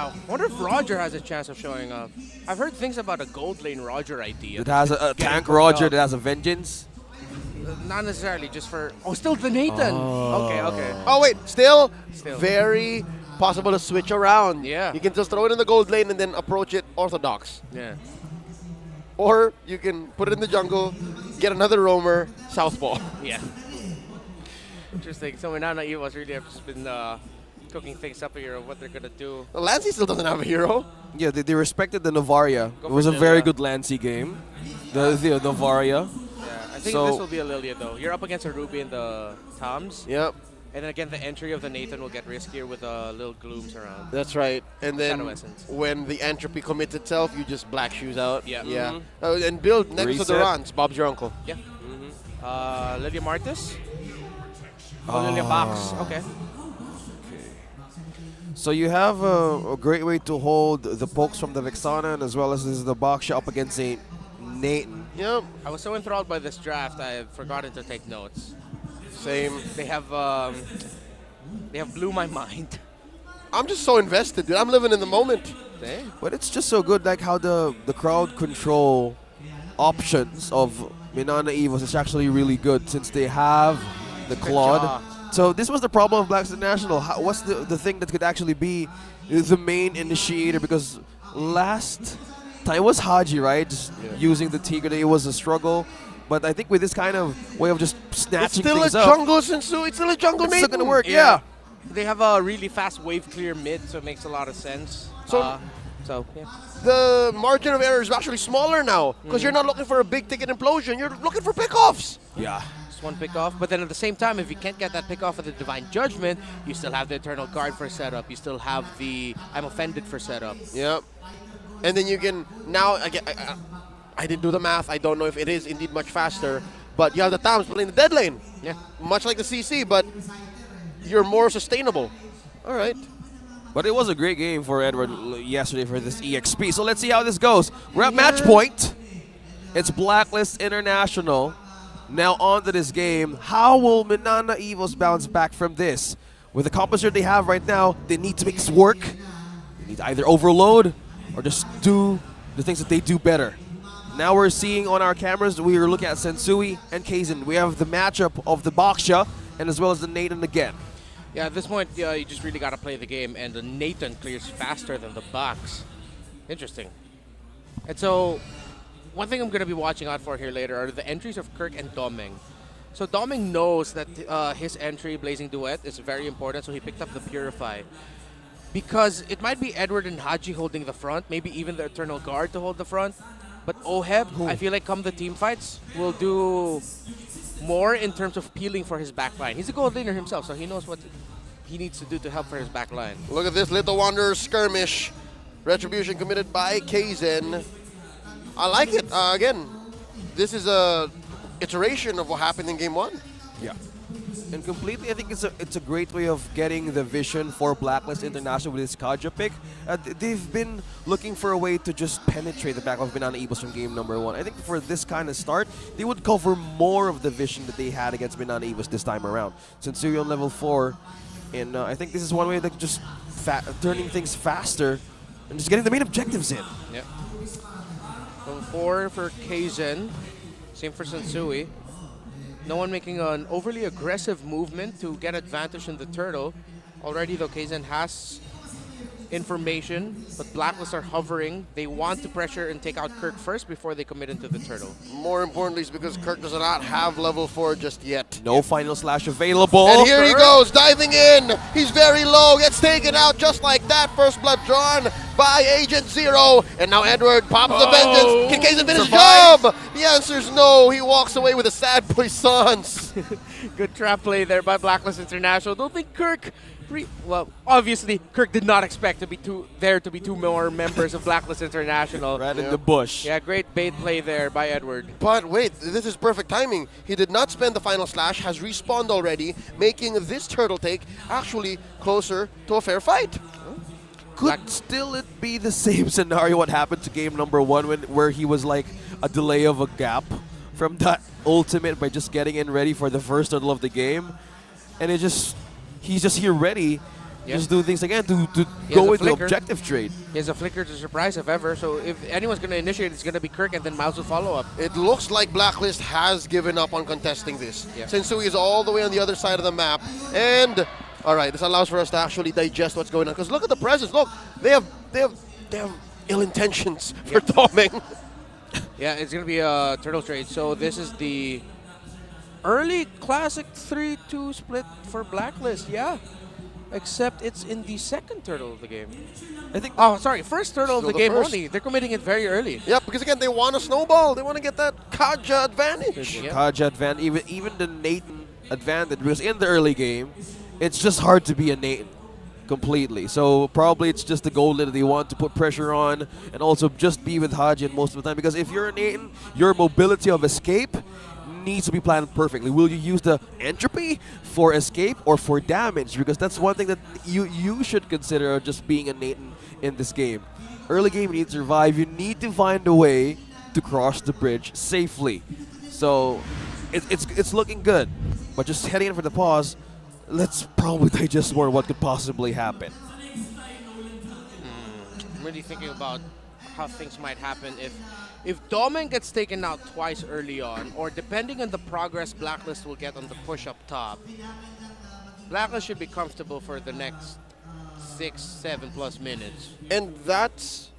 I wonder if Roger has a chance of showing up. I've heard things about a gold lane Roger idea. It has a tank Roger that has a vengeance. Not necessarily, just for... Oh, still the Nathan! Okay, okay. Oh, wait. Still Still. very possible to switch around. Yeah. You can just throw it in the gold lane and then approach it orthodox. Yeah. Or you can put it in the jungle, get another roamer, southpaw. Yeah. Interesting. So Minana Evos really have just been cooking things up here of what they're going to do. Well, Lancey still doesn't have a hero. Yeah, they respected the Navaria. Go It was for a very Lilia. good Lancy game. The Navaria. Yeah, I think So- this will be a Lilia though. You're up against a Ruby and the Toms. Yep, And then again, the entry of the Nathan will get riskier with little glooms around. that's right. And then Shadow Essence. when the entropy commits itself, you just black shoes out. Yeah. Yeah. Mhm. And build next to the Reset. runs. Bob's your uncle. Yeah. Lilia Martis. Oh, Lilia Box. Okay. So you have a great way to hold the pokes from the Vexana, and as well as this is the Boxia up against a Nathan. Yep. I was so enthralled by this draft, I have forgotten to take notes. Same. They have blew my mind. I'm just so invested, dude. I'm living in the moment. Dang. But it's just so good, like how the crowd control options of Minana Evos is actually really good since they have the Claude. jaw. So this was the problem of Blacklist International. What's the thing that could actually be the main initiator? Because last time it was Haji, right? Just using the Tigre, it was a struggle. But I think with this kind of way of just It's snatching still a things up, jungle, Sensu. It's still a jungle, it's mate. still gonna work. Yeah. They have a really fast wave clear mid, so it makes a lot of sense. So- So yeah. The margin of error is actually smaller now because you're not looking for a big ticket implosion. You're looking for pickoffs. Yeah. Just one pick off, but then at the same time, if you can't get that pick off of the Divine Judgment, you still have the Eternal Guard for setup. You still have the I'm Offended for setup. Yep. And then you can now. I didn't do the math. I don't know if it is indeed much faster, but you have the Tams playing the dead lane, Yeah. much like the CC, but you're more sustainable. All right. But it was a great game for Edward yesterday for this EXP. So let's see how this goes. We're at match point. It's Blacklist International. Now on to this game. How will Minana Evos bounce back from this? With the composer they have right now, they need to make this work. They need to either overload or just do the things that they do better. Now we're seeing on our cameras, we are looking at Sensui and Kaizen. We have the matchup of the Boxia and as well as the Nathan again. Yeah, at this point, you just really got to play the game, and the Nathan clears faster than the box. Interesting. And so, one thing I'm going to be watching out for here later are the entries of Kirk and Doming. So Doming knows that his entry, Blazing Duet, is very important, so he picked up the Purify. Because it might be Edward and Haji holding the front, maybe even the Eternal Guard to hold the front. But Oheb, I feel like come the team fights, will do more in terms of peeling for his back line. He's a gold laner himself, so he knows what he needs to do to help for his back line. Look at this Little Wanderer skirmish. Retribution committed by Kaizen. I like it. Again, this is a iteration of what happened in game one. Yeah. And completely, I think it's a great way of getting the vision for Blacklist International with this Kaja pick. They've been looking for a way to just penetrate the back of Minana Evos from game number one. I think for this kind of start, they would cover more of the vision that they had against Minana Evos this time around. Since you're on level 4, and I think this is one way of just turning things faster and just getting the main objectives in. Yep. Level 4 for Kaizen. Same for Sensui. No one making an overly aggressive movement to get advantage in the turtle. Already, though, Kaizen has information, but Blacklist are hovering. They want to pressure and take out Kirk first before they commit into the turtle. More importantly, is because Kirk does not have level 4 just yet. No final slash available. And here he goes, diving in. He's very low, gets taken out just like that. First blood drawn by Agent Zero. And now Edward pops the vengeance. Can Kaizen finish his job? The answer is no. He walks away with a sad puissance. Good trap play there by Blacklist International. Don't think Kirk... Well, obviously, Kirk did not expect to be two more members of Blacklist International. Right in the bush. Yeah, great bait play there by Edward. But wait, this is perfect timing. He did not spend the final slash, has respawned already, making this turtle take actually closer to a fair fight. Could still it be the same scenario what happened to game number 1 where he was like a delay of a gap from that ultimate by just getting in ready for the first turtle of the game, and he's just here ready, Yeah. just do things again to He go has a with the flicker. objective trade. He has a flicker to surprise if ever. So if anyone's going to initiate, it's going to be Kirk, and then Miles will follow up. It looks like Blacklist has given up on contesting this. Yeah. Sensui is all the way on the other side of the map. And, all right, this allows for us to actually digest what's going on. Because look at the presence. Look, they have ill intentions for Doming. Yeah, it's going to be a turtle trade. So this is the early classic 3-2 split for Blacklist. Yeah. Except it's in the second turtle of the game. I think. Oh, sorry, first turtle of Still the the game first. only. They're committing it very early. Yep, because again, they want to snowball. They want to get that Kaja advantage. Yeah. Kaja advantage, even the Nathan advantage, because in the early game, it's just hard to be a Nathan completely. So probably it's just the goal that they want to put pressure on and also just be with Hajin most of the time. Because if you're a Nathan, your mobility of escape needs to be planned perfectly. Will you use the entropy for escape or for damage? Because that's one thing that you should consider just being a Nathan in this game. Early game, you need to survive. You need to find a way to cross the bridge safely. So it's looking good. But just heading in for the pause, let's probably digest more what could possibly happen. I'm really thinking about how things might happen if Domen gets taken out twice early on, or depending on the progress Blacklist will get on the push up top. Blacklist should be comfortable for the next 6-7+ minutes. And that's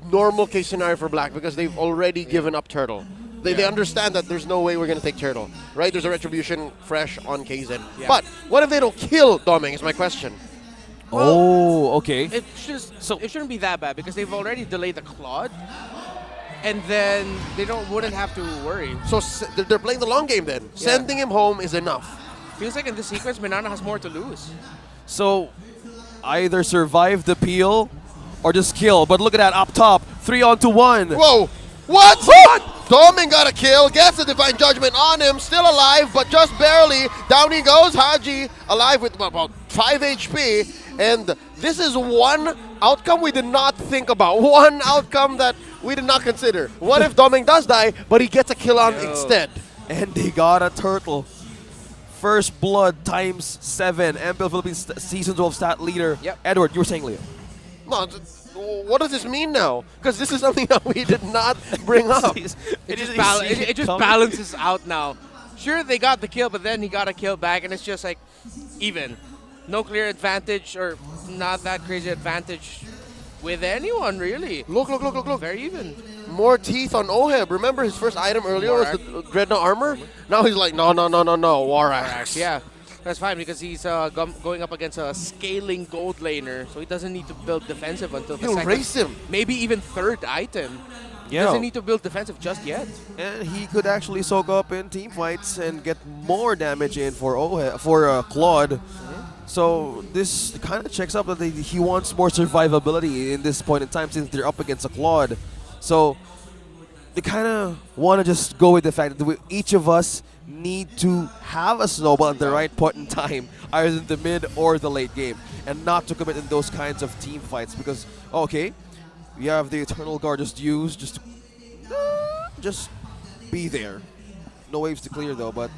normal case scenario for Black because they've already given up Turtle. They understand that there's no way we're going to take Turtle, right? There's a retribution fresh on KZN. Yeah. But what if they don't kill Doming is my question. Oh, okay. It shouldn't be that bad because they've already delayed the Claude, and then they wouldn't have to worry. So they're playing the long game then. Yeah. Sending him home is enough. Feels like in this sequence, Minana has more to lose. So either survive the peel or just kill. But look at that up top, 3-on-1. Whoa! What? Doming got a kill, gets the Divine Judgment on him, still alive, but just barely. Down he goes, Haji, alive with about 5 HP. And this is one outcome we did not think about. One outcome that we did not consider. What if Doming does die, but he gets a kill on instead? And they got a turtle. First blood times 7. MPL Philippines Season 12 stat leader. Yep. Edward, you were saying, Leo. No, what does this mean now? Because this is something that we did not bring up. It just balances out now. Sure, they got the kill, but then he got a kill back, and it's just like even. No clear advantage or not that crazy advantage with anyone, really. Look. Very even. More teeth on Oheb. Remember his first item earlier was the Dreadnought armor? Now he's like, no, War Axe. Yeah, that's fine because he's going up against a scaling gold laner, so he doesn't need to build defensive until the He'll second, race him. maybe even third item. Yeah. Doesn't need to build defensive just yet. And he could actually soak up in team fights and get more damage in for Claude. So this kind of checks up that he wants more survivability in this point in time since they're up against a Claude. So they kind of want to just go with the fact that each of us need to have a snowball at the right point in time, either in the mid or the late game, and not to commit in those kinds of team fights because, okay, we have the Eternal Guard just be there. No waves to clear though, but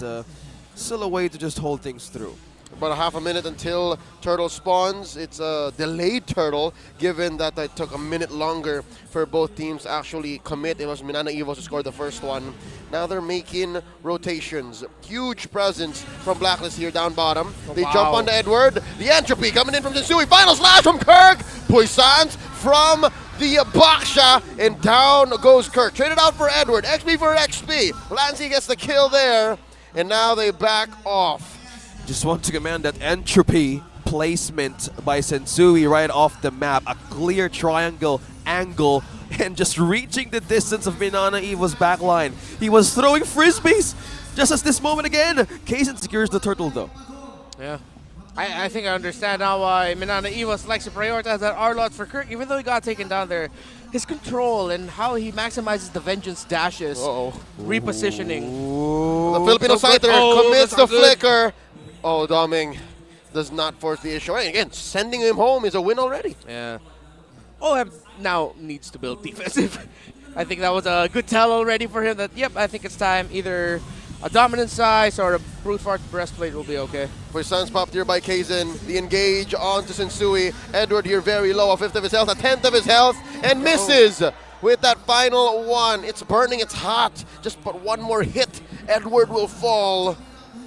still a way to just hold things through. About a half a minute until Turtle spawns. It's a delayed Turtle, given that it took a minute longer for both teams to actually commit. It was Minana Evos who scored the first one. Now they're making rotations. Huge presence from Blacklist here down bottom. They jump onto Edward. The entropy coming in from Sensui. Final slash from Kirk. Puissance from the Baksha, and down goes Kirk. Traded out for Edward. XP for XP. Lancy gets the kill there, and now they back off. Just want to command that entropy placement by Sensui right off the map. A clear triangle angle and just reaching the distance of Minana Evo's backline. He was throwing frisbees just as this moment again. KZN secures the turtle though. Yeah. I think I understand now why Minana Evos likes to prioritize that R-Lot for Kirk, even though he got taken down there. His control and how he maximizes the vengeance dashes. Repositioning. The Filipino Scyther commits the flicker. Oh, Doming does not force the issue. And again, sending him home is a win already. Yeah. Oheb now needs to build defensive. I think that was a good tell already for him that, yep, I think it's time. Either a dominant size or a brute force breastplate will be okay. For Sunspot here by Kaizen. The engage onto Sensui. Edward here very low, a fifth of his health, a tenth of his health, and misses with that final one. It's burning, it's hot. Just but one more hit, Edward will fall.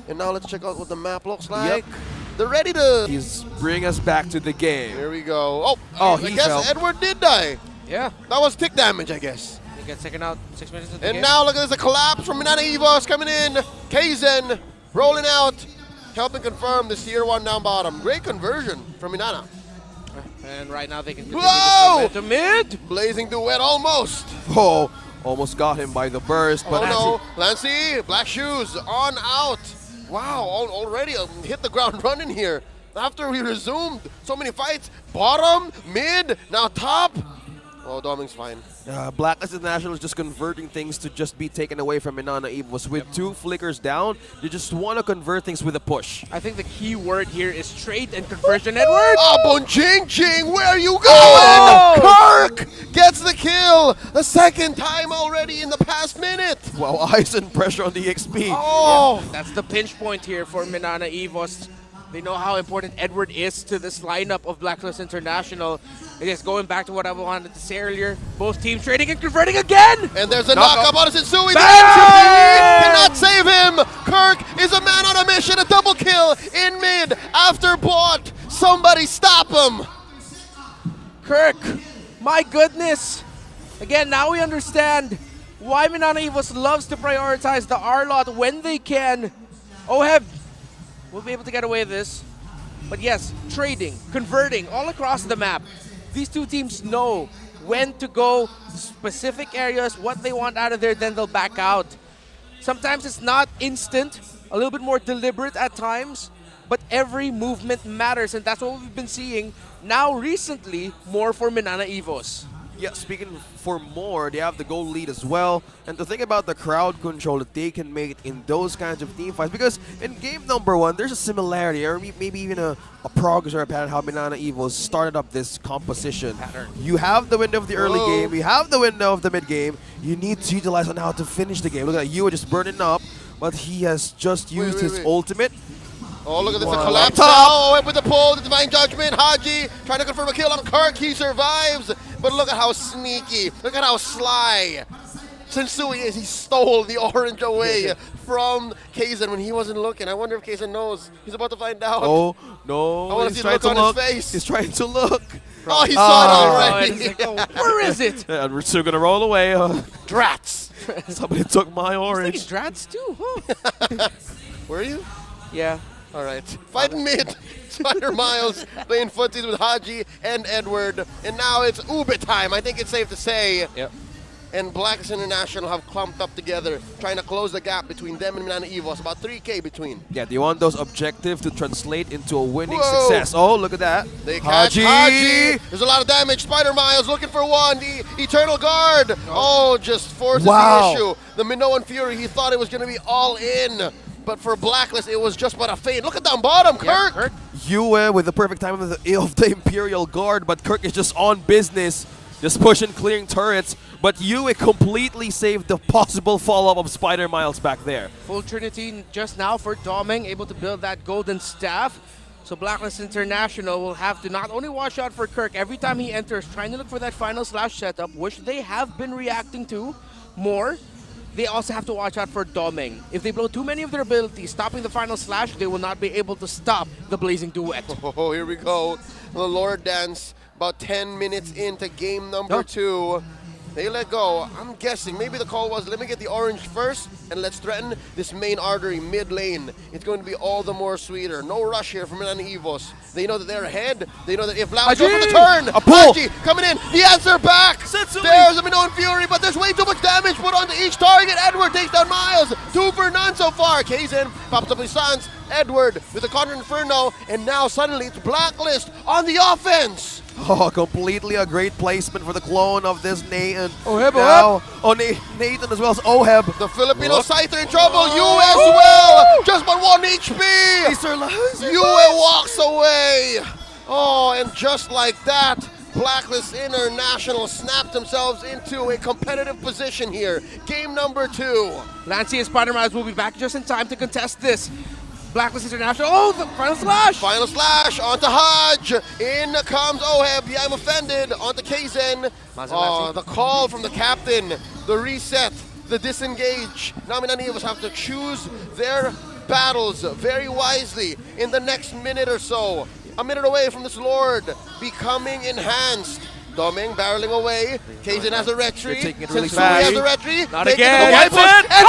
And now let's check out what the map looks like. Yep. They're ready to... He's bringing us back to the game. Here we go. Oh, Oh, I he guess fell. Edward did die. Yeah, That was tick damage, I guess. he gets taken out 6 minutes into the And game. now look at this, a collapse from Minana Evos coming in. Kaizen rolling out, helping confirm this tier 1 down bottom. Great conversion from Minana. And right now they can continue Whoa! to mid. Blazing duet almost. Oh, almost got him by the burst, but Oh no, Lancy, black shoes, on out. Wow, already hit the ground running here. After we resumed so many fights, bottom, mid, now top. Oh, Doming's fine. Blacklist International is just converting things to just be taken away from Minana Evos. With 2 flickers down, they just want to convert things with a push. I think the key word here is trade and conversion, Edward. Ah, Bonjing Jing, where are you going? Oh! Kirk gets the kill. The second time already in the past minute. Wow, ice and pressure on the XP. Oh, That's the pinch point here for Minana Evos. They know how important Edward is to this lineup of Blacklist International. It is going back to what I wanted to say earlier. Both teams trading and converting again. and there's a Knock knock-up on Sensui. The Bang! entry cannot save him. Kirk is a man on a mission. A double kill in mid after bot. Somebody stop him. Kirk, my goodness. Again, now we understand why Minana Evos loves to prioritize the R-Lot when they can. Oheb will be able to get away with this. But yes, trading, converting all across the map. These two teams know when to go, specific areas, what they want out of there, then they'll back out. Sometimes it's not instant, a little bit more deliberate at times, but every movement matters, and that's what we've been seeing now recently, more for Minana Evos. Yeah, speaking for more, they have the goal lead as well. And to think about the crowd control that they can make in those kinds of team fights. Because in game number 1, there's a similarity, or maybe even a progress or a pattern how Minana Evos started up this composition. You have the window of the early game, you have the window of the mid game. You need to utilize on how to finish the game. Look at you just burning up, but he has just used his ultimate. Oh, look at this, Wow. a collapse Top. now. Oh, with the pull, the Divine Judgment. Haji trying to confirm a kill on Kirk. He survives. But look at how sneaky. Look at how sly Sensui is. He stole the orange away from Kaizen when he wasn't looking. I wonder if Kaizen knows. He's about to find out. Oh, no. I wanna He's see the trying look to on his look. face. He's trying to look. Oh, he saw it Oh, already. and it's like, oh, where is it? And we're still going to roll away. Drats. Somebody took my He's orange. Drats too, huh? Were you? Yeah. All right. Fighting mid. Spider Miles playing footsies with Haji and Edward. And now it's Ube time. I think it's safe to say. Yep. And Blacklist International have clumped up together, trying to close the gap between them and Minana Evos. About 3K between. Yeah, they want those objectives to translate into a winning Whoa. success. Oh, look at that. They catch Haji. Haji. There's a lot of damage. Spider Miles looking for one. The Eternal Guard. Oh, just forces Wow. the issue. The Minoan Fury, he thought it was going to be all in. But for Blacklist, it was just but a feint. Look at down bottom, Yeah, Kirk. Yue with the perfect time of the Imperial Guard, but Kirk is just on business, just pushing, clearing turrets. But Yue completely saved the possible follow-up of Spider Miles back there. Full Trinity just now for Doming, able to build that golden staff. So Blacklist International will have to not only watch out for Kirk every time he enters, trying to look for that final slash setup, which they have been reacting to more. They also have to watch out for Doming. If they blow too many of their abilities, stopping the final slash, they will not be able to stop the Blazing Duet. Oh, here we go. The Lord Dance, about 10 minutes into game number 2. They let go. I'm guessing maybe the call was, let me get the orange first and let's threaten this main artery mid lane. It's going to be all the more sweeter. No rush here from Minana Evos. They know that they're ahead. They know that if Blacklist goes for the turn, A pull. Haji coming in. The answer back. Setsui. There's a Minoan Fury, but there's way too much damage put onto each target. Edward takes down Miles. 2 for none so far. Kaizen pops up his sons. Edward with the Contra Inferno, and now suddenly it's Blacklist on the offense. Oh, completely a great placement for the clone of this Nathan. Oheb, Now, Nathan as well as Oheb. The Filipino Look. Scyther in trouble. You as well. Just but 1 HP. He survives. Yue walks away. Oh, and just like that, Blacklist International snapped themselves into a competitive position here. Game number 2. Lancey and Spider-Man will be back just in time to contest this. Blacklist International. Oh, the final slash! Final slash onto Hodge. In comes Oheb. Yeah, I'm offended. Onto Kaizen. Oh, the call from the captain. The reset. The disengage. Now Minana Evos have to choose their battles very wisely in the next minute or so. A minute away from this Lord becoming enhanced. Doming barreling away. Kaizen has a retreat. They're taking it really Sensui fast. has a retreat. Not Taking again. the white Gets bush. it. And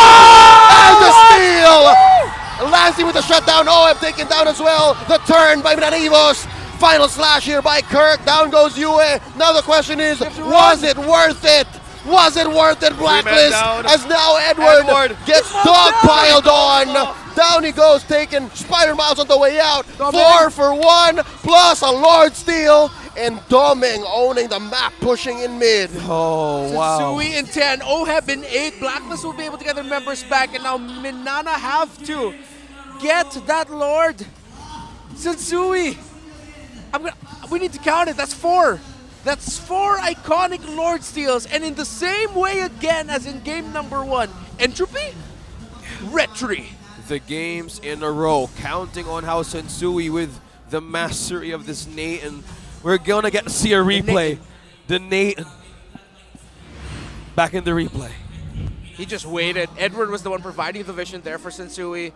the steal! Lancey with the shutdown. Oheb taken down as well. The turn by Minana Evos. Final slash here by Kirk. Down goes Yue. Now the question is, was it worth it? Was it worth it, Blacklist? down. As now Edward gets dogpiled on. Down he goes, taking Spider Miles on the way out. 4 for 1, plus a Lord Steal. And Doming owning the map, pushing in mid. Oh, wow. Sensui in 10, Oheb in 8. Blacklist will be able to get their members back, and now Minana have to get that Lord. Sensui, we need to count it. That's 4. That's 4 iconic Lord steals, and in the same way again as in game number 1, Entropy, Retry. The games in a row, counting on how Sensui with the mastery of this Nate, and we're gonna get to see a replay. The Nate back in the replay. He just waited. Edward was the one providing the vision there for Sensui.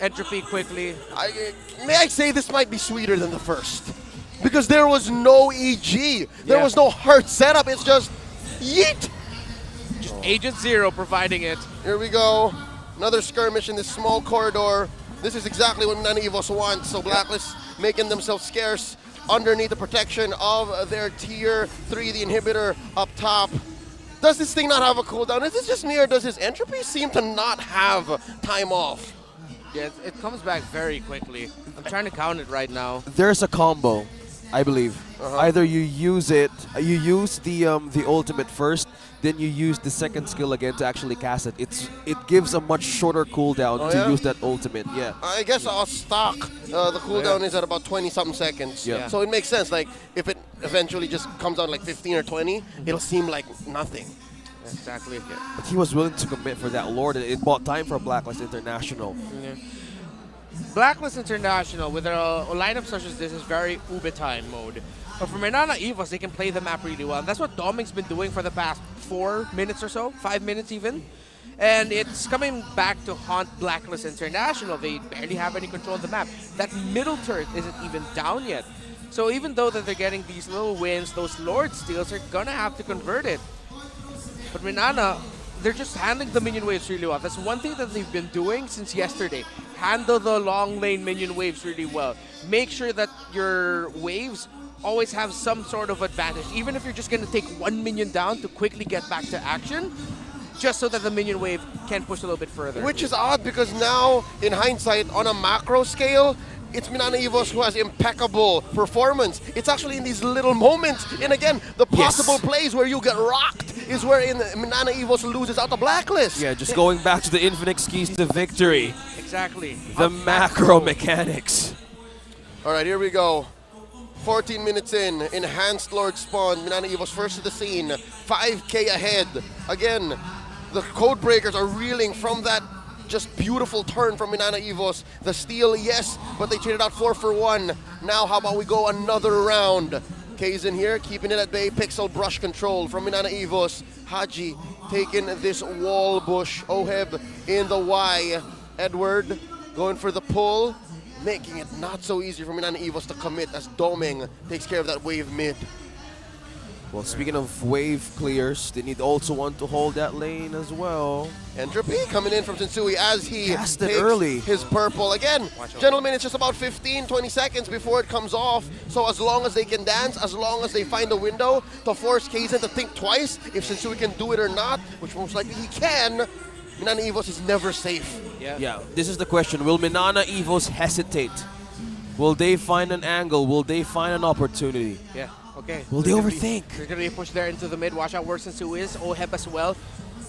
Entropy quickly. May I say this might be sweeter than the first? Because there was no EG. There was no hard setup. It's just yeet. Just Agent Zero providing it. Here we go. Another skirmish in this small corridor. This is exactly what Minana Evos wants. So Blacklist making themselves scarce underneath the protection of their tier 3, the inhibitor up top. Does this thing not have a cooldown? Is this just me, or does his entropy seem to not have time off? Yeah, it comes back very quickly. I'm trying to count it right now. There's a combo, I believe. Either you use it, you use the ultimate first, then you use the second skill again to actually cast it. It gives a much shorter cooldown to use that ultimate. Yeah. I guess our stock, the cooldown is at about 20-something seconds. Yeah. So it makes sense. Like, if it eventually just comes out like 15 or 20, it'll seem like nothing. Exactly. Yeah. But he was willing to commit for that Lord, and it bought time for Blacklist International. Yeah. Blacklist International, with a lineup such as this, is very Ube time mode. But for Minana Evos, they can play the map really well. And that's what Doming's been doing for the past 4 minutes or so, 5 minutes even. And it's coming back to haunt Blacklist International. They barely have any control of the map. That middle turret isn't even down yet. So even though that they're getting these little wins, those Lord steals, they're gonna have to convert it. But Minana, they're just handling the minion waves really well. That's one thing that they've been doing since yesterday. Handle the long lane minion waves really well. Make sure that your waves always have some sort of advantage. Even if you're just going to take 1 minion down to quickly get back to action, just so that the minion wave can push a little bit further. Which is odd, because now, in hindsight, on a macro scale, it's Minana Evos who has impeccable performance. It's actually in these little moments. And again, the possible plays where you get rocked is where Minana Evos loses out the Blacklist. Yeah, just going back to the infinite keys to victory. Exactly. The macro mechanics. All right, here we go. 14 minutes in, enhanced Lord spawn. Minana Evos first to the scene, 5k ahead. Again, the code breakers are reeling from that just beautiful turn from Minana Evos. The steal, yes, but they traded out 4 for 1. Now how about we go another round? Kaizen here, keeping it at bay. Pixel brush control from Minana Evos. Haji taking this wall bush. Oheb in the Y. Edward going for the pull, making it not so easy for Minana Evos to commit as Doming takes care of that wave mid. Well, speaking of wave clears, they need also one to hold that lane as well. Entropy coming in from Sensui as he Cast it takes early. his purple. Again, gentlemen, it's just about 15-20 seconds before it comes off. So as long as they can dance, as long as they find a window to force Kaizen to think twice if Sensui can do it or not, which most likely he can, Minana Evos is never safe. Yeah, this is the question. Will Minana Evos hesitate? Will they find an angle? Will they find an opportunity? Yeah, okay. Will they overthink? There's going to be a push there into the mid. Watch out where Sensui is. Oheb as well.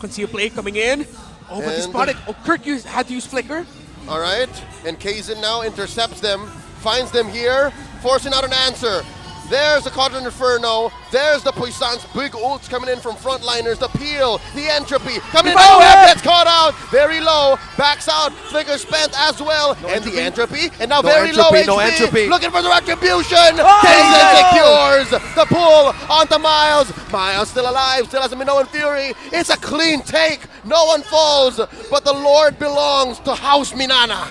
Conceal play coming in. Oh, but he spotted. Oh, Kirk had to use Flicker. All right, and Kaizen now intercepts them, finds them here, forcing out an answer. There's the Quadrant Inferno. There's the Puissance. Big ults coming in from frontliners. The Peel. The Entropy. Coming in. OHEB gets caught out. Very low. Backs out. Flicker spent as well. And the Entropy. And now very low HP. No entropy. Looking for the retribution. Kaizen secures the pull onto Miles. Miles still alive. Still has a Minoan Fury. It's a clean take. No one falls. But the Lord belongs to House Minana.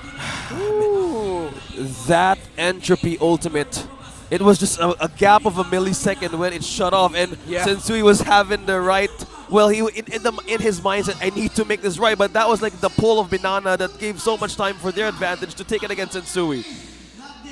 Ooh. That Entropy ultimate, it was just a gap of a millisecond when it shut off, and Sensui was having the right. Well, he in his mindset, I need to make this right, but that was like the pull of Minana that gave so much time for their advantage to take it against Sensui.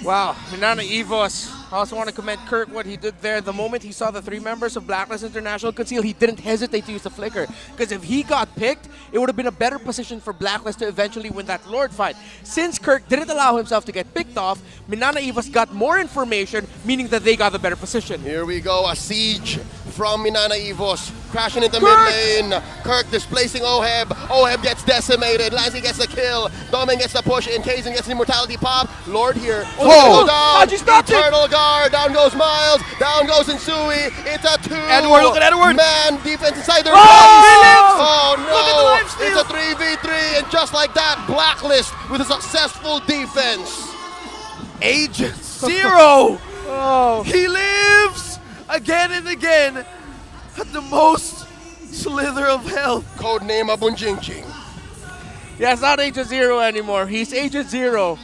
Wow, Minana Evos. I also want to commend Kirk what he did there. The moment he saw the 3 members of Blacklist International conceal, he didn't hesitate to use the flicker. Because if he got picked, it would have been a better position for Blacklist to eventually win that Lord fight. Since Kirk didn't allow himself to get picked off, Minana Evos got more information, meaning that they got the better position. Here we go, a siege from Minana Evos. Crashing into mid lane. Kirk displacing OHEB. OHEB gets decimated. Lansky gets the kill. Domin gets the push. Kaizen gets the immortality pop. Lord here. Whoa! Down. Stopped Eternal guard. Down goes Miles. Down goes Insui. It's a 2. Edward, look at Edward. Man, defense inside their Oh, base. Oh no! It's a 3v3. And just like that, Blacklist with a successful defense. Agent Zero! Oh. He lives again and again at the most slither of health. Codename Abunjingjing. Yeah, it's not Agent Zero anymore. He's Agent Zero.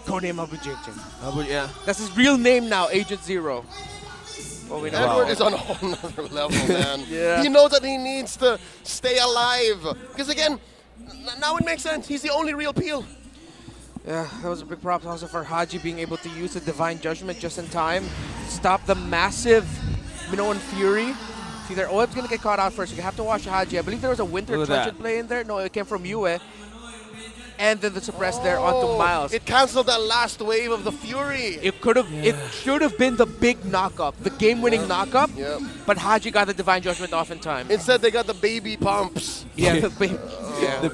Codename Abu Jingjing. Yeah. That's his real name now, Agent Zero. Oh, we know. Edward is on a whole nother level, man. Yeah. He knows that he needs to stay alive. Because again, now it makes sense. He's the only real Peel. Yeah, that was a big prop also for Haji being able to use the Divine Judgment just in time. Stop the massive Minoan Fury. See there, Oeb's going to get caught out first. You have to watch Haji. I believe there was a Winter Truncheon play in there. No, it came from Yue. And then the suppress there onto Miles. It canceled that last wave of the Fury. It could have, it should have been the big knock-up, the game-winning knock-up. Yep. But Haji got the Divine Judgment off in time. Instead, they got the baby pumps. Yeah, the big. Yeah.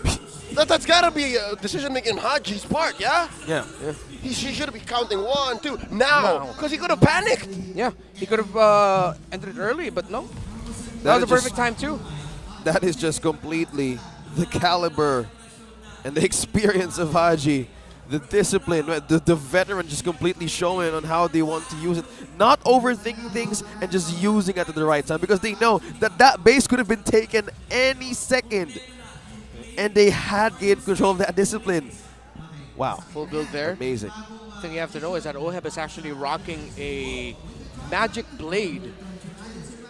That's got to be a decision-making on Haji's part, yeah? Yeah. He should be counting 1, 2. Now, because he could have panicked. Yeah, he could have ended it early, but no. That was a perfect time too. That is just completely the caliber and the experience of Haji. The discipline, the veteran just completely showing on how they want to use it. Not overthinking things and just using it at the right time, because they know that that base could have been taken any second. And they had gained control of that discipline. Wow. Full build there. Amazing. The thing you have to know is that Oheb is actually rocking a Magic Blade.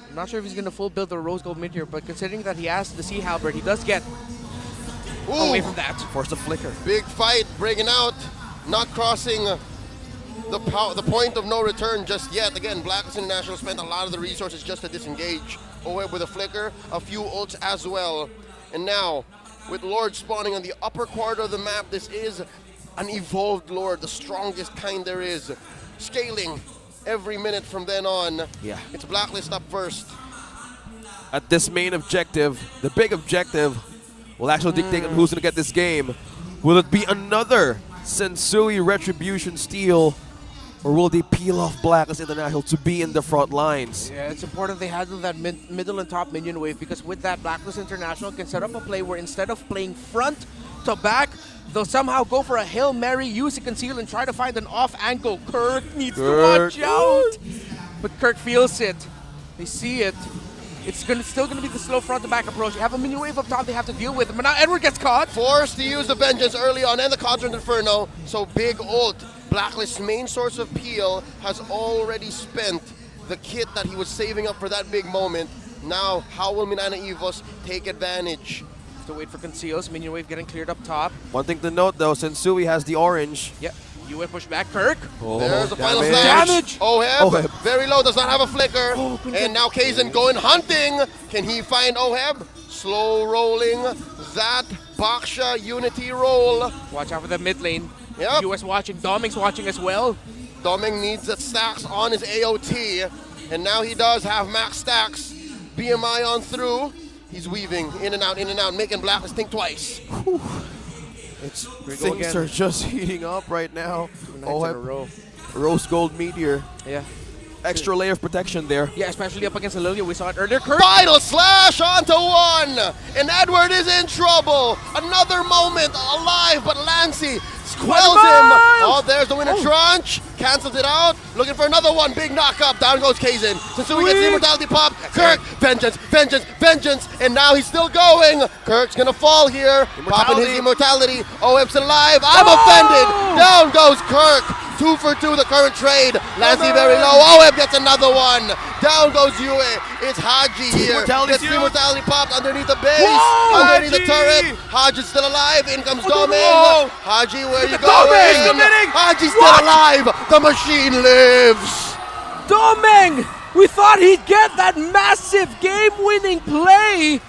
I'm not sure if he's going to full build the Rose Gold Meteor, but considering that he has the Sea Halberd, he does get away from that. Force a flicker. Big fight breaking out, not crossing the point of no return just yet. Again, Blacklist International spent a lot of the resources just to disengage. Oheb with a flicker, a few ults as well. And now, with Lord spawning on the upper quarter of the map, this is an evolved Lord, the strongest kind there is. Scaling every minute from then on. Yeah. It's Blacklist up first. At this main objective, the big objective will actually dictate on who's going to get this game. Will it be another Sensui Retribution steal, or will they peel off Blacklist International to be in the front lines? Yeah, it's important they handle that middle and top minion wave, because with that, Blacklist International can set up a play where instead of playing front to back, they'll somehow go for a Hail Mary, use a conceal, and try to find an off angle. Kirk needs to watch out. But Kirk feels it. They see it. It's still going to be the slow front to back approach. You have a minion wave up top they have to deal with. But now Edward gets caught. Forced to use the Vengeance early on and the Quadrant Inferno. So big ult. Blacklist's main source of peel has already spent the kit that he was saving up for that big moment. Now, how will Minana Evos take advantage? To wait for conceals. Minion wave getting cleared up top. One thing to note though, Sensui has the orange. Yep. Yue push back Kirk. Oh, there's the final damage. slash. Damage. Oheb, very low, does not have a flicker. Oh, and now Kaizen going hunting. Can he find Oheb? Slow rolling that Baksha Unity roll. Watch out for the mid lane. Yep. US watching. Doming's watching as well. Doming needs the stacks on his AOT. And now he does have max stacks. BMI on through. He's weaving in and out, making Blacklist think twice. Things are just heating up right now. Oh, in a row. Rose Gold Meteor. Yeah. extra layer of protection there. Yeah, especially up against Lilia. We saw it earlier. Kirk. Final slash onto one, and Edward is in trouble. Another moment alive, but Lancey quells him. Oh, there's the winner tranche. Cancels it out. Looking for another one. Big knock-up. Down goes Kazin. Sensui gets the immortality pop. Kirk, vengeance, vengeance, vengeance. And now he's still going. Kirk's going to fall here. Popping his immortality. OM's alive. I'm offended. Down goes Kirk. 2 for 2, the current trade. Lancey very low. OM gets another one. Down goes Yue. It's Haji here. Gets the immortality popped underneath the base. Underneath the turret. Haji's still alive. In comes Doming. Haji, where you going? Haji's still alive. The machine lives. Doming! We thought he'd get that massive game-winning play.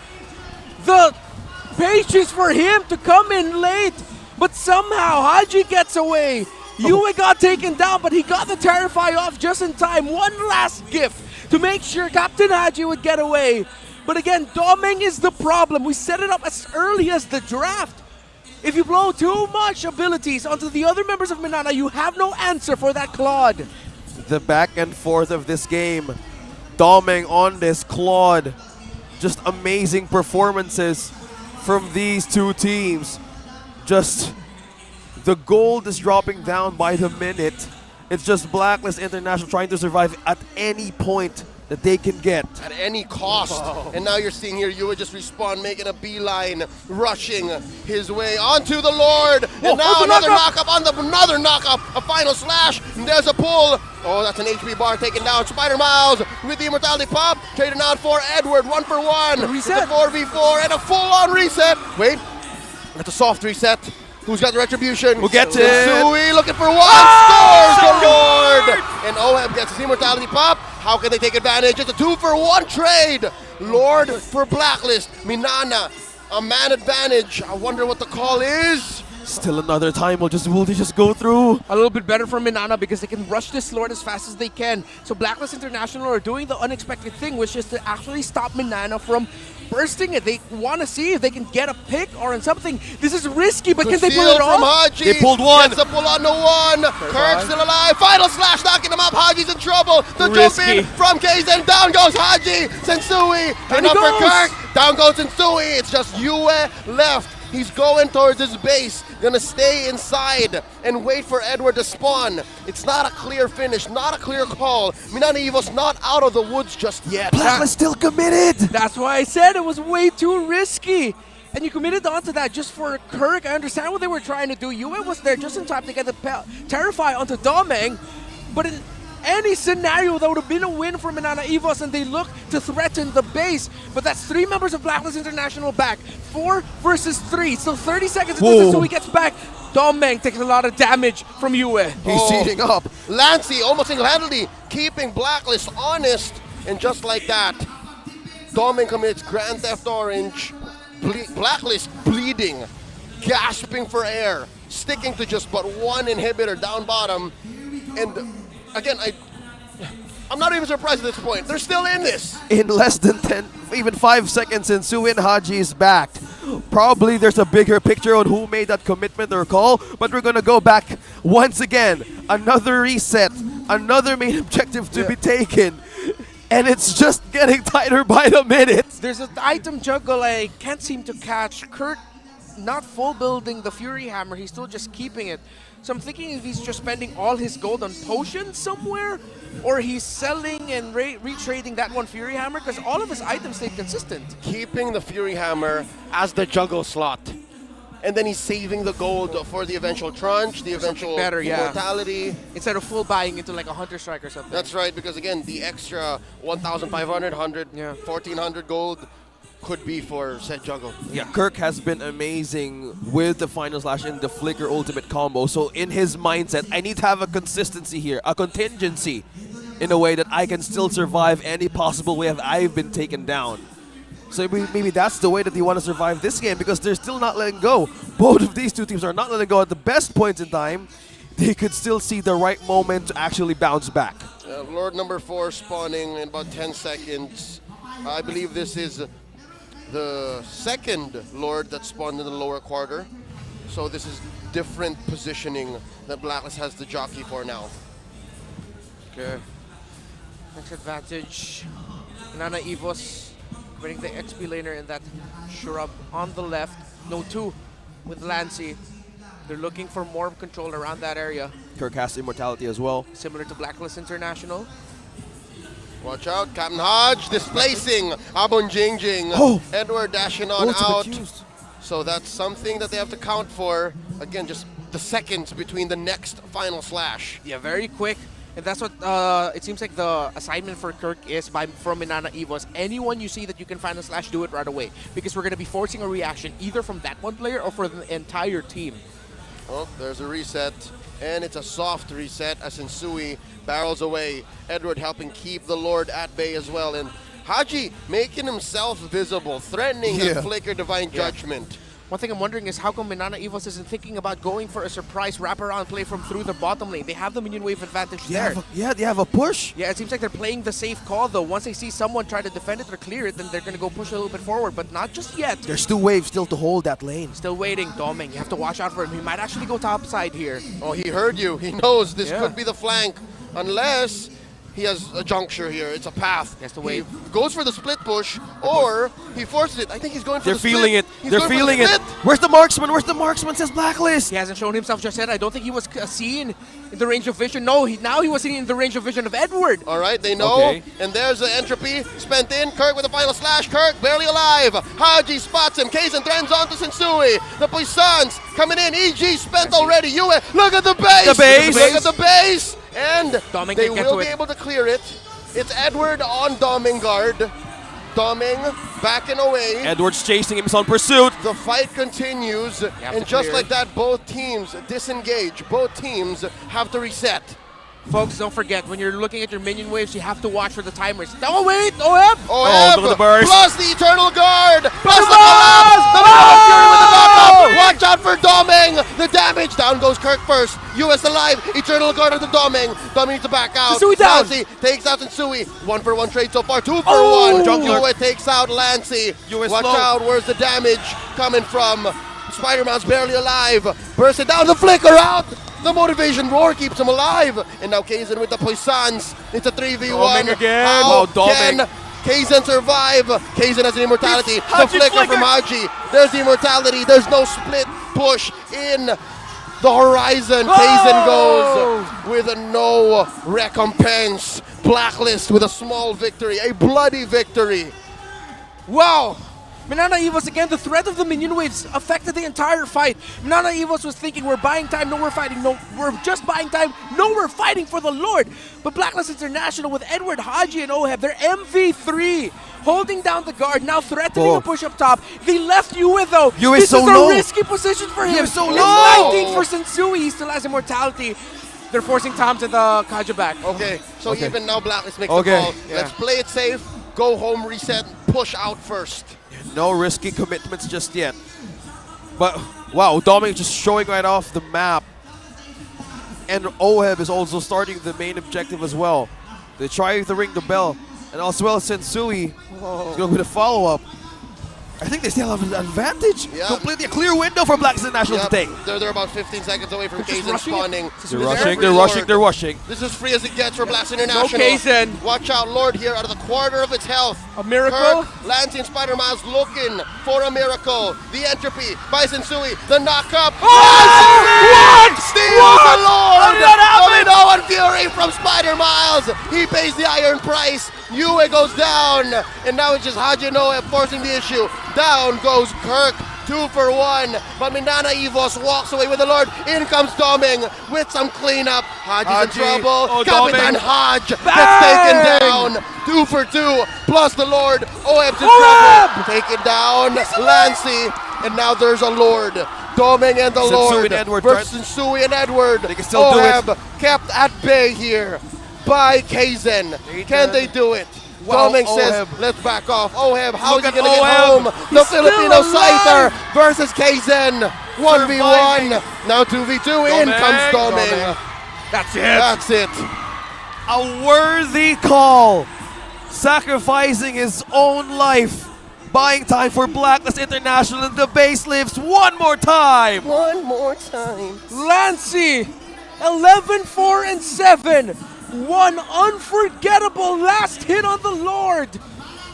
The patience for him to come in late, but somehow Haji gets away. Yue got taken down, but he got the Terrify off just in time. One last gift to make sure Captain Haji would get away. But again, Doming is the problem. We set it up as early as the draft. If you blow too much abilities onto the other members of Minana, you have no answer for that Claude. The back and forth of this game. Doming on this Claude. Just amazing performances from these two teams. Just the gold is dropping down by the minute. It's just Blacklist International trying to survive at any point that they can get. At any cost. And now you're seeing here, Yue just respawn, making a beeline, rushing his way onto the Lord. And now another knock-up on another knock-up. A final slash. And there's a pull. Oh, that's an HP bar taken down. Spider Miles with the immortality pop. Trading out for Edward. 1 for 1. Reset. It's a 4v4 and a full-on reset. Wait. That's a soft reset. Who's got the retribution? We'll get to Sui looking for one. Scores the Lord. And OM gets his immortality pop. How can they take advantage? It's a 2 for 1 trade. Lord for Blacklist. Minana, a man advantage. I wonder what the call is. Still another time. Will they just go through? A little bit better for Minana because they can rush this Lord as fast as they can. So Blacklist International are doing the unexpected thing, which is to actually stop Minana from bursting it. They want to see if they can get a pick or something. This is risky, but can they pull it from off? Haji. They pulled one. Gets a pull on the one. Kirk's still alive. Final slash knocking him up. Haji's in trouble. The jump in from Kazin. Down goes Haji. Sensui. And up for Kirk. Down goes Sensui. It's just Yue left. He's going towards his base, gonna stay inside and wait for Edward to spawn. It's not a clear finish, not a clear call. Minana Evos not out of the woods just yet. Blacklist still committed. That's why I said it was way too risky. And you committed onto that just for Kirk. I understand what they were trying to do. Yue was there just in time to get the Terrify onto Doming. But in any scenario, that would have been a win for Minana Evos, and they look to threaten the base. But that's 3 members of Blacklist International back. 4 versus 3. So 30 seconds into this, so he gets back. Doming takes a lot of damage from Yue. He's heating up. Lancey almost single-handedly keeping Blacklist honest. And just like that, Doming commits Grand Theft Orange. Blacklist bleeding, gasping for air, sticking to just but one inhibitor down bottom. And again, I'm not even surprised at this point. They're still in this. In less than 10, even 5 seconds, and Suin Haji is back. Probably there's a bigger picture on who made that commitment or call, but we're going to go back once again. Another reset, another main objective to be taken. And it's just getting tighter by the minute. There's an item juggle I can't seem to catch. Kurt not full building the Fury Hammer, he's still just keeping it. So I'm thinking if he's just spending all his gold on potions somewhere, or he's selling and retrading that one Fury Hammer, because all of his items stay consistent. Keeping the Fury Hammer as the juggle slot. And then he's saving the gold for the eventual tranche, the eventual immortality. Instead of full buying into like a Hunter Strike or something. That's right, because again, the extra 1,500, 100, 1,400 gold could be for said juggle. Yeah, Kirk has been amazing with the Final Slash and the Flicker Ultimate combo. So in his mindset, I need to have a consistency here, a contingency in a way that I can still survive any possible way I've been taken down. So maybe that's the way that they want to survive this game, because they're still not letting go. Both of these two teams are not letting go at the best points in time. They could still see the right moment to actually bounce back. Lord number 4 spawning in about 10 seconds. I believe this is the second Lord that spawned in the lower quarter. So this is different positioning that Blacklist has the jockey for now. Okay. Next advantage. Minana Evos winning the XP laner in that shrub on the left. No 2 with Lancy. They're looking for more control around that area. Kirk has immortality as well. Similar to Blacklist International. Watch out, Captain Hodge displacing Abon Jingjing. Oh. Edward dashing on Ultimate out. used. So that's something that they have to count for. Again, just the seconds between the next final slash. Yeah, very quick. And that's what it seems like the assignment for Kirk is from Minana Evos. Anyone you see that you can find a slash, do it right away. Because we're going to be forcing a reaction either from that one player or for the entire team. Oh, there's a reset. And it's a soft reset as Insui barrels away. Edward helping keep the Lord at bay as well. And Haji making himself visible, threatening the Flicker Divine Judgment. One thing I'm wondering is how come Minana Evos isn't thinking about going for a surprise wraparound play from through the bottom lane? They have the minion wave advantage there. They have a push. Yeah, it seems like they're playing the safe call though. Once they see someone try to defend it or clear it, then they're going to go push a little bit forward, but not just yet. There's 2 waves still to hold that lane. Still waiting. Doming, you have to watch out for him. He might actually go top side here. Oh, he heard you. He knows this could be the flank. Unless he has a juncture here. It's a path. He has to wait. He goes for the split push, or he forces it. I think he's going for They're the split. feeling it. He's They're going for feeling the it. split. Where's the marksman? Where's the marksman? Says Blacklist. He hasn't shown himself just yet. I don't think he was seen in the range of vision. No, now he was seen in the range of vision of Edward. All right, they know. Okay. And there's the entropy spent in. Kirk with the final slash. Kirk barely alive. Haji spots him. Kaizen threatens onto Sensui. The Puissance coming in. EG spent already. Yue, look at the base. The base. Look at the base. And Doming they can get will to be it. able to clear it. It's Edward on Doming guard. Doming backing away. Edward's chasing him. He's on pursuit. The fight continues. have And to just clear. like that, both teams disengage. Both teams have to reset. Folks, don't forget, when you're looking at your minion waves, you have to watch for the timers. Oh, wait! OM! OM, look at the burst. plus the Eternal Guard, plus the burst! collapse, the Minana Fury with the knockup. Watch out for Doming. The damage. Down goes Kirk first. US alive. Eternal Guard of the Doming. Doming needs to back out. Sensui down. Lancy takes out Sensui. 1-for-1 trade so far. 2-for-1. Jungler. Yue takes out Lancy. Yue Watch slow. out. Where's the damage coming from? Spider-Man's barely alive. Burst it down. The flicker out. The motivation roar keeps him alive. And now Kaizen with the Puissance. It's a 3v1. Doming again. How Wow, Doming. can Kaizen survive? Kaizen has an immortality. The Haji flicker from flicker. Haji. There's the immortality. There's no split push in the horizon. Kaizen goes with no recompense. Blacklist with a small victory. A bloody victory. Wow! Minana Evos again, the threat of the minion waves affected the entire fight. Minana Evos was thinking, we're buying time, no we're fighting, no we're just buying time, no we're fighting for the Lord. But Blacklist International with Edward, Haji, and Oheb, they're MV3, holding down the guard, now threatening a push up top. They left Yue though. Yue is This so is a low. risky position for him. He is so It's low. 19 for Sensui, he still has immortality. They're forcing Tom to the Kaja back. Okay, so Okay. even now Blacklist makes Okay. the call. Yeah. Let's play it safe, go home, reset, push out first. No risky commitments just yet. But wow, Doming just showing right off the map. And Oheb is also starting the main objective as well. They're trying to ring the bell. And as well as Sensui is going to be the follow-up. I think they still have an advantage. Yeah. Completely a clear window for Black National Yep, to take. they're about 15 seconds away from They're just Kaizen rushing it. spawning. They're This is rushing, free they're rushing, Lord. they're rushing. This is free as it gets for Blast International. Kaizen. Watch out, Lord here out of the quarter of its health. A miracle? Kirk, Lancy, and Spider-Man's looking for a miracle. The entropy by Sensui, the knock-up. What? Steals the Lord! How did that happen? Domino and Fury from Spider-Miles. He pays the iron price. Yue goes down. And now it's just Haji Noe forcing the issue. Down goes Kirk. 2-for-1. But Minana Evos walks away with the Lord. In comes Doming with some cleanup. Haji's in Haji. trouble. Oh, Capitan Doming. Hodge gets Bang! taken down. 2-for-2. Plus the Lord. Oheb's in Oheb! trouble. Taken down. Lancy. And now there's a Lord. Doming and the Sensui Lord and Edward versus Sensui and Edward. They can still do it. Oheb kept at bay here by Kaizen. Can they do it? Wow, Doming says, Oheb. let's back off. Oheb, how Look is he at going to get Oheb. home? The He's Filipino still alive. Scyther versus Kaizen. 1v1. Now 2v2. In Doming. comes Doming. Doming. That's it. That's it. A worthy call. Sacrificing his own life. Buying time for Blacklist International, and the base lives one more time. One more time. Lancy, 11-4-7. one unforgettable last hit on the Lord.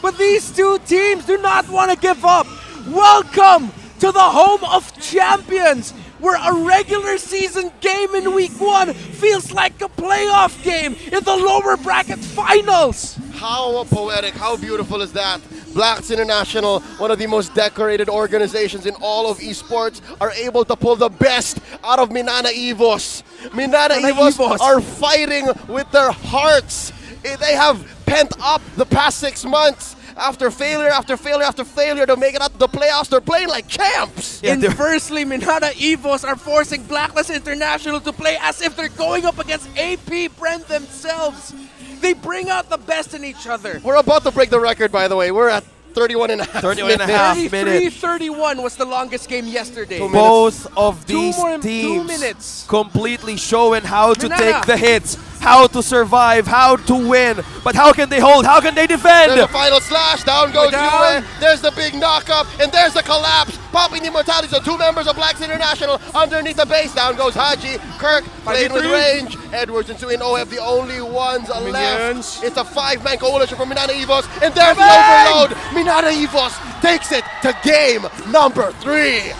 But these two teams do not want to give up. Welcome to the home of champions, where a regular season game in week 1 feels like a playoff game in the lower bracket finals. How poetic, how beautiful is that? Blacklist International, one of the most decorated organizations in all of esports, are able to pull the best out of Minana Evos. Minana Evos are fighting with their hearts. They have pent up the past 6 months. After failure, after failure, after failure to make it out to the playoffs, they're playing like champs. Inversely, Minana Evos are forcing Blacklist International to play as if they're going up against AP Brand themselves. They bring out the best in each other. We're about to break the record, by the way. We're at 31 and a half 31 and a half minutes. 33-31 was the longest game yesterday. Both of these 2 teams minutes. completely showing how to Minana. take the hits, how to survive, how to win. But how can they hold? How can they defend? There's the final slash. Down goes down. Yue. There's the big knockup. And there's the collapse. Popping the immortality. So 2 members of Blacklist International underneath the base. Down goes Haji. Kirk playing with range. Edwards and Suino have the only ones Minions. left. It's a 5-man coalition for Minana Evos. And there's the overload. Minana Evos takes it to game number 3.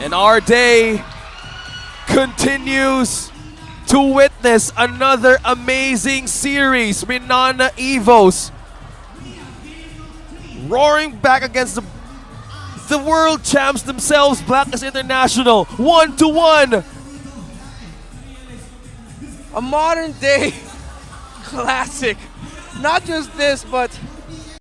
And our day continues to witness another amazing series. Minana Evos roaring back against the world champs themselves, Blacklist International, 1-1. A modern day classic. Not just this, but